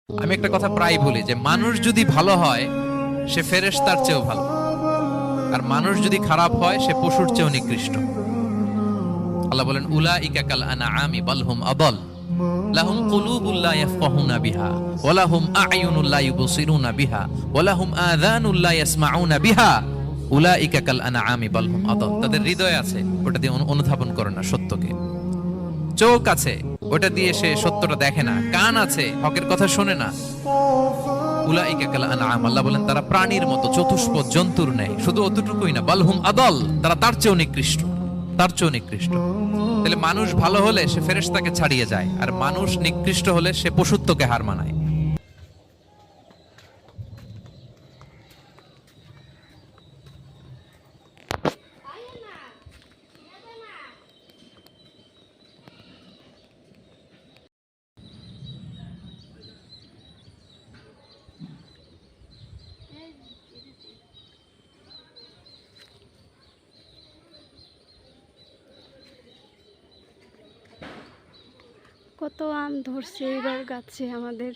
আমি একটা কথা প্রায় বলি যে মানুষ যদি ভালো হয় সে ফেরেশতার চেয়েও ভালো, আর মানুষ যদি খারাপ হয় সে পশুর চেয়েও নিকৃষ্ট। আল্লাহ বলেন উলাইকা কাল আনআমি বাল হুম আদাল লাহুম কুলুবুল লা ইয়াফকাহুনা বিহা ওয়া লাহুম আ'য়ুনুল লা ইউবসিরুনা বিহা ওয়া লাহুম আযানুল লা ইয়াসমাউনা বিহা উলাইকা কাল আনআমি বাল হুম আদাল। তাদের হৃদয় আছে, ওটা দিয়ে অনুধাবন করে না সত্যকে। চোখ আছে, ওটা দিয়ে সে সত্যটা দেখে না। কান আছে, হকের কথা শোনে না। উলাইকা কাল আনআম, আল্লাহ বলেন তারা প্রাণীর মতো, চতুষ্পদ জন্তুর ন্যায়। শুধু অতটুকুই না, বালহুম আদল, তারা তার চেয়েও নিকৃষ্ট, তার চেয়েও নিকৃষ্ট। তাহলে মানুষ ভালো হলে সে ফেরেশতাকে ছাড়িয়ে যায়, আর মানুষ নিকৃষ্ট হলে সে পশুত্বকে হার মানায়। কত আম ধরছে এবার গাছে আমাদের।